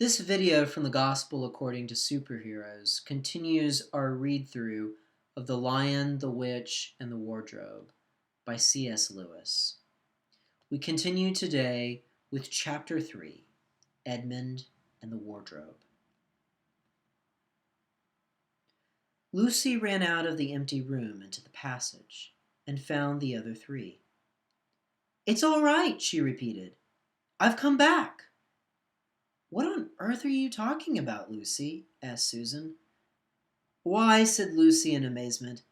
This video from the Gospel According to Superheroes continues our read-through of The Lion, the Witch, and the Wardrobe by C.S. Lewis. We continue today with Chapter 3, Edmund and the Wardrobe. Lucy ran out of the empty room into the passage and found the other three. "It's all right," she repeated. "I've come back." "What on earth are you talking about, Lucy?" asked Susan. "Why," said Lucy in amazement,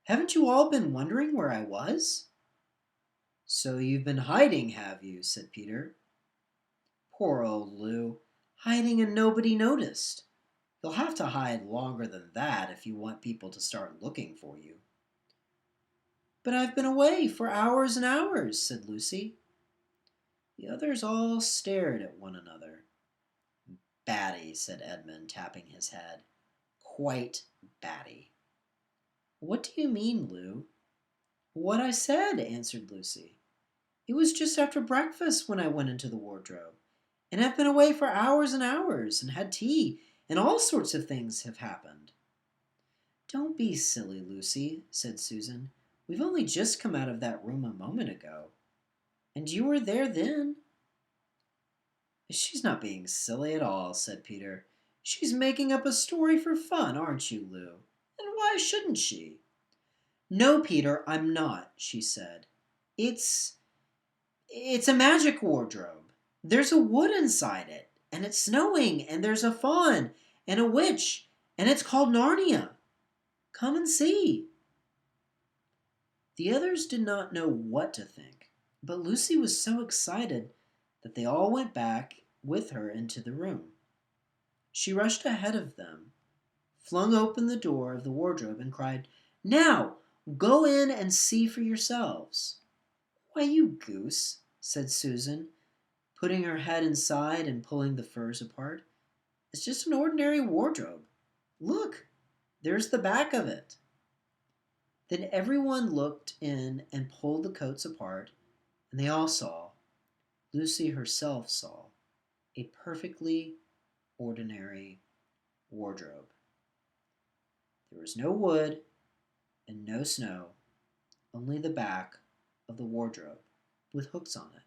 "haven't you all been wondering where I was?" "So you've been hiding, have you?" said Peter. "Poor old Lou, hiding and nobody noticed. You'll have to hide longer than that if you want people to start looking for you." "But I've been away for hours and hours," said Lucy. The others all stared at one another. "Batty," said Edmund, tapping his head. "Quite batty." "What do you mean, Lou?" "What I said," answered Lucy. "It was just after breakfast when I went into the wardrobe, and I've been away for hours and hours, and had tea, and all sorts of things have happened." "Don't be silly, Lucy," said Susan. "We've only just come out of that room a moment ago, and you were there then." "She's not being silly at all," said Peter. "She's making up a story for fun, aren't you, Lou? And why shouldn't she?" "No, Peter, I'm not," she said. It's a magic wardrobe. There's a wood inside it, and it's snowing, and there's a faun, and a witch, and it's called Narnia. Come and see." The others did not know what to think, but Lucy was so excited that they all went back with her into the room. She rushed ahead of them, flung open the door of the wardrobe, and cried, "Now, go in and see for yourselves." "Why, you goose," said Susan, putting her head inside and pulling the furs apart. "It's just an ordinary wardrobe. Look, there's the back of it." Then everyone looked in and pulled the coats apart, and they all saw, Lucy herself saw, a perfectly ordinary wardrobe. There was no wood and no snow, only the back of the wardrobe with hooks on it.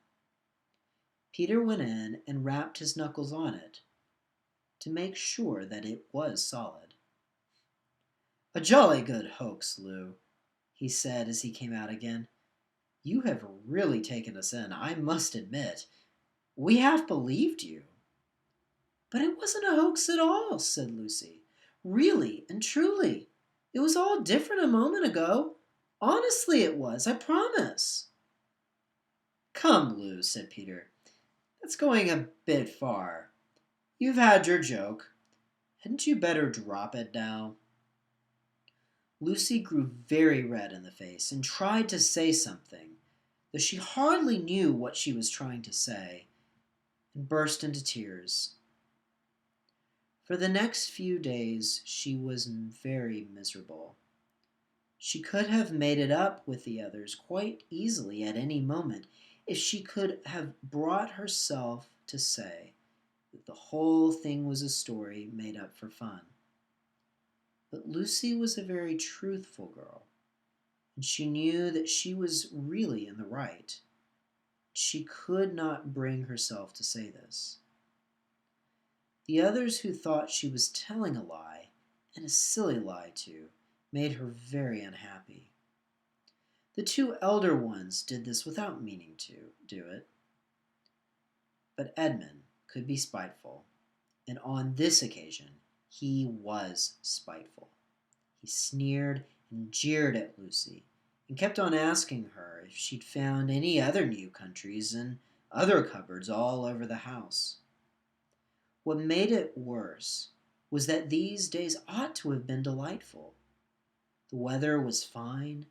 Peter went in and rapped his knuckles on it to make sure that it was solid. "A jolly good hoax, Lou," he said as he came out again. "You have really taken us in, I must admit. We half believed you." "But it wasn't a hoax at all," said Lucy. "Really and truly. It was all different a moment ago. Honestly it was, I promise." "Come, Lou," said Peter. "That's going a bit far. You've had your joke. Hadn't you better drop it now?" Lucy grew very red in the face and tried to say something, though she hardly knew what she was trying to say, and burst into tears. For the next few days she was very miserable. She could have made it up with the others quite easily at any moment if she could have brought herself to say that the whole thing was a story made up for fun. But Lucy was a very truthful girl, and she knew that she was really in the right. She could not bring herself to say this. The others who thought she was telling a lie, and a silly lie too, made her very unhappy. The two elder ones did this without meaning to do it. But Edmund could be spiteful, and on this occasion he was spiteful. He sneered and jeered at Lucy, and kept on asking her if she'd found any other new countries and other cupboards all over the house. What made it worse was that these days ought to have been delightful. The weather was fine,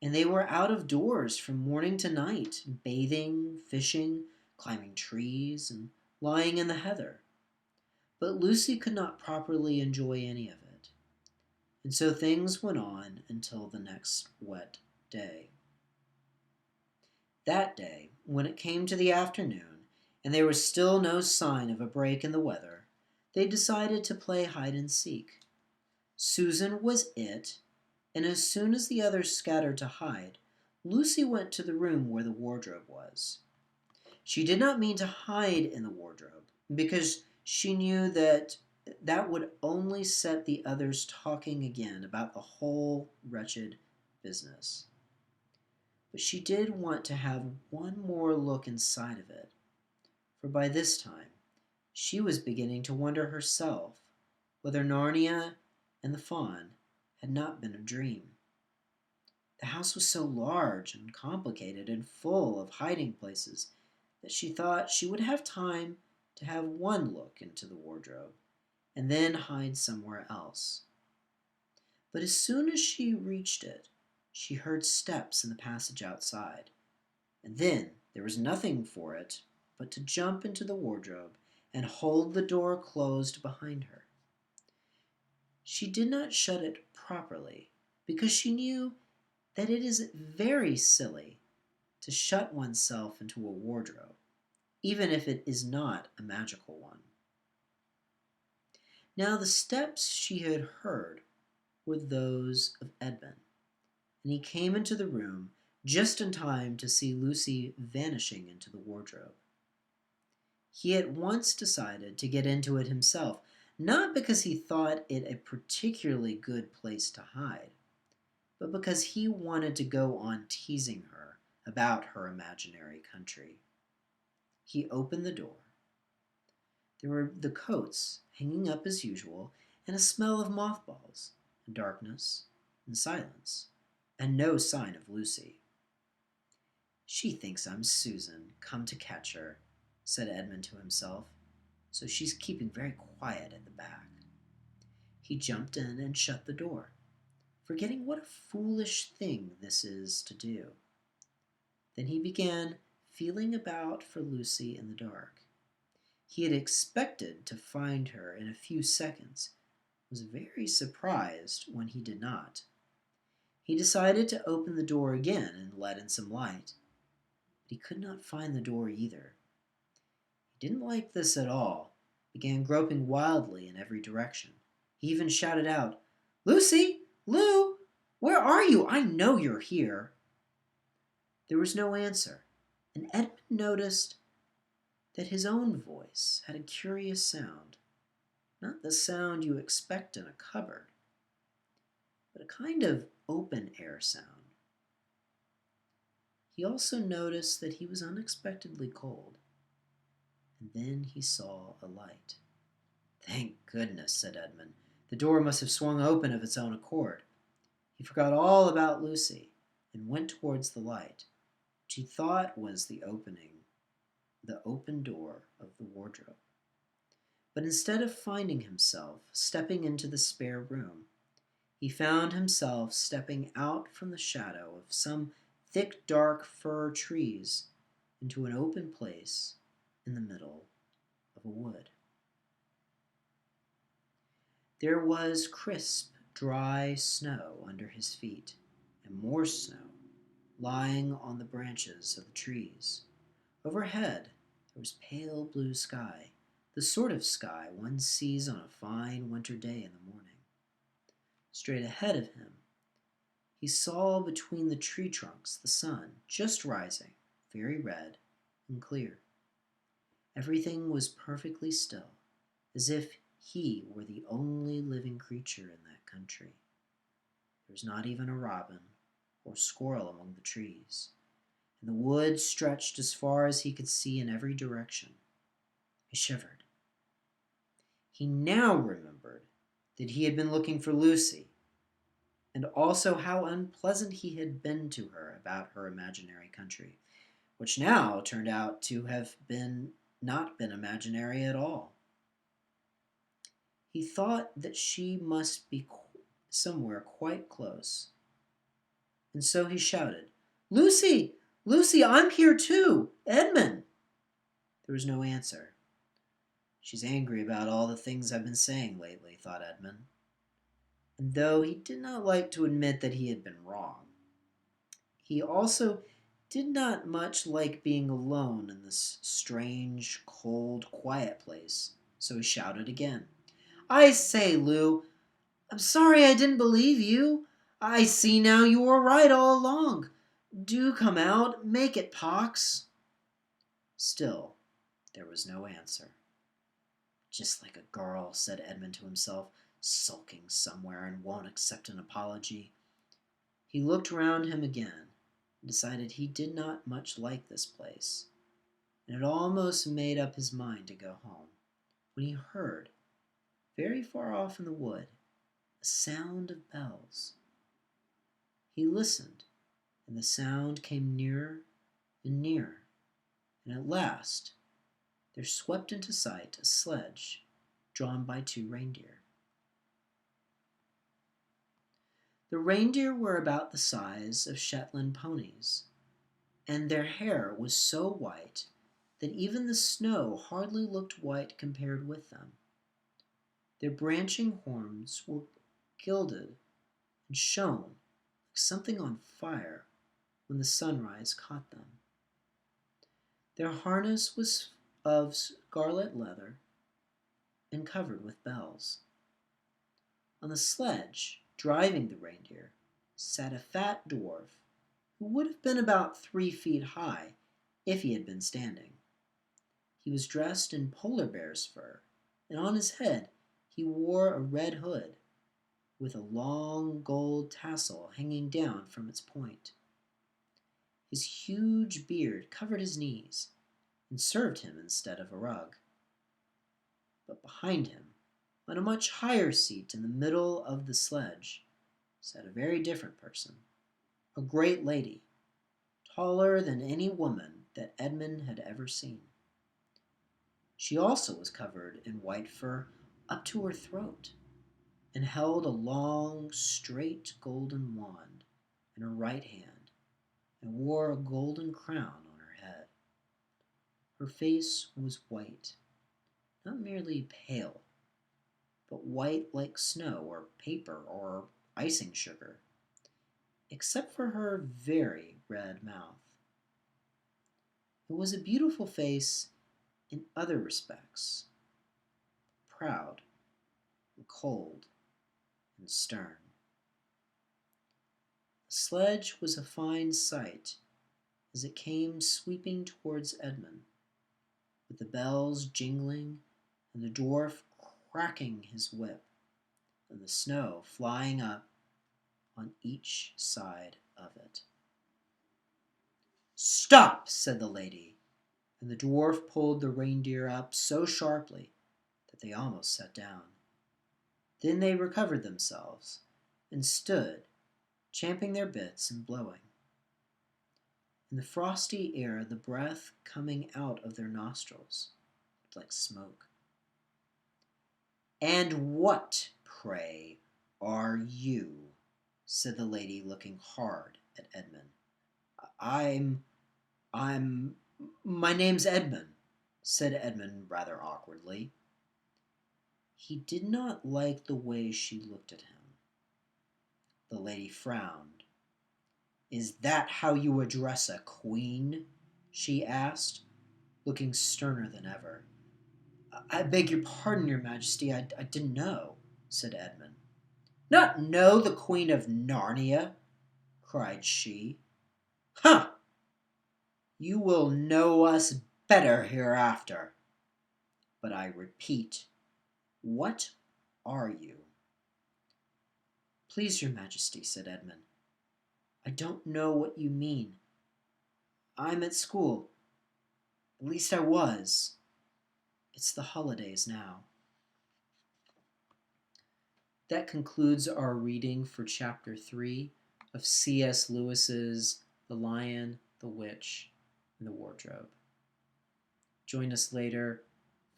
and they were out of doors from morning to night, bathing, fishing, climbing trees, and lying in the heather. But Lucy could not properly enjoy any of it, and so things went on until the next wet day. That day, when it came to the afternoon, and there was still no sign of a break in the weather, they decided to play hide and seek. Susan was it, and as soon as the others scattered to hide, Lucy went to the room where the wardrobe was. She did not mean to hide in the wardrobe, because she knew that that would only set the others talking again about the whole wretched business. But she did want to have one more look inside of it, for by this time she was beginning to wonder herself whether Narnia and the fawn had not been a dream. The house was so large and complicated and full of hiding places that she thought she would have time to have one look into the wardrobe and then hide somewhere else. But as soon as she reached it, she heard steps in the passage outside, and then there was nothing for it but to jump into the wardrobe and hold the door closed behind her. She did not shut it properly because she knew that it is very silly to shut oneself into a wardrobe, even if it is not a magical one. Now the steps she had heard were those of Edmund, and he came into the room just in time to see Lucy vanishing into the wardrobe. He at once decided to get into it himself, not because he thought it a particularly good place to hide, but because he wanted to go on teasing her about her imaginary country. He opened the door. There were the coats hanging up as usual, and a smell of mothballs, and darkness, and silence, and no sign of Lucy. "She thinks I'm Susan, come to catch her," said Edmund to himself, "so she's keeping very quiet at the back." He jumped in and shut the door, forgetting what a foolish thing this is to do. Then he began feeling about for Lucy in the dark. He had expected to find her in a few seconds, was very surprised when he did not. He decided to open the door again and let in some light, but he could not find the door either. He didn't like this at all, began groping wildly in every direction. He even shouted out, "Lucy! Lou! Where are you? I know you're here." There was no answer, and Edmund noticed that his own voice had a curious sound, not the sound you expect in a cupboard, but a kind of open-air sound. He also noticed that he was unexpectedly cold, and then he saw a light. "Thank goodness," said Edmund. "The door must have swung open of its own accord." He forgot all about Lucy and went towards the light, which he thought was the open door of the wardrobe. But instead of finding himself stepping into the spare room, he found himself stepping out from the shadow of some thick, dark fir trees into an open place in the middle of a wood. There was crisp, dry snow under his feet, and more snow lying on the branches of the trees. Overhead, there was pale blue sky, the sort of sky one sees on a fine winter day in the morning. Straight ahead of him, he saw between the tree trunks the sun just rising, very red and clear. Everything was perfectly still, as if he were the only living creature in that country. There was not even a robin or squirrel among the trees, and the woods stretched as far as he could see in every direction. He shivered. He now remembered that he had been looking for Lucy, and also how unpleasant he had been to her about her imaginary country, which now turned out to have not been imaginary at all. He thought that she must be somewhere quite close, and so he shouted, "Lucy! Lucy, I'm here too! Edmund!" There was no answer. "She's angry about all the things I've been saying lately," thought Edmund. And though he did not like to admit that he had been wrong, he also did not much like being alone in this strange, cold, quiet place, so he shouted again. I say, Lou, I'm sorry I didn't believe you. I see now you were right all along. Do come out, make it, Pox. Still, there was no answer. Just like a girl, said Edmund to himself, sulking somewhere and won't accept an apology. He looked round him again and decided he did not much like this place, and had almost made up his mind to go home, when he heard, very far off in the wood, a sound of bells. He listened, and the sound came nearer and nearer, and at last there swept into sight a sledge drawn by 2 reindeer. The reindeer were about the size of Shetland ponies, and their hair was so white that even the snow hardly looked white compared with them. Their branching horns were gilded and shone like something on fire when the sunrise caught them. Their harness was of scarlet leather and covered with bells. On the sledge, driving the reindeer, sat a fat dwarf who would have been about 3 feet high if he had been standing. He was dressed in polar bear's fur, and on his head he wore a red hood with a long gold tassel hanging down from its point. His huge beard covered his knees and served him instead of a rug. But behind him, on a much higher seat in the middle of the sledge, sat a very different person, a great lady, taller than any woman that Edmund had ever seen. She also was covered in white fur up to her throat, and held a long, straight golden wand in her right hand, and wore a golden crown on her head. Her face was white, not merely pale, but white like snow or paper or icing sugar, except for her very red mouth. It was a beautiful face in other respects, proud and cold and stern. The sledge was a fine sight as it came sweeping towards Edmund, with the bells jingling and the dwarf cracking his whip, and the snow flying up on each side of it. Stop, said the lady, and the dwarf pulled the reindeer up so sharply that they almost sat down. Then they recovered themselves and stood, champing their bits and blowing. In the frosty air, the breath coming out of their nostrils looked like smoke. And what, pray, are you? Said the lady, looking hard at Edmund. I'm, my name's Edmund, said Edmund rather awkwardly. He did not like the way she looked at him. The lady frowned. Is that how you address a queen? She asked, looking sterner than ever. I beg your pardon, your majesty, I didn't know, said Edmund. Not know the Queen of Narnia? Cried she. Huh! You will know us better hereafter. But I repeat, what are you? Please, your majesty, said Edmund. I don't know what you mean. I'm at school. At least I was. It's the holidays now. That concludes our reading for Chapter 3 of C.S. Lewis's The Lion, the Witch, and the Wardrobe. Join us later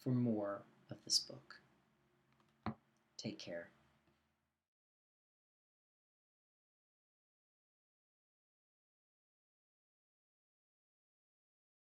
for more of this book. Take care.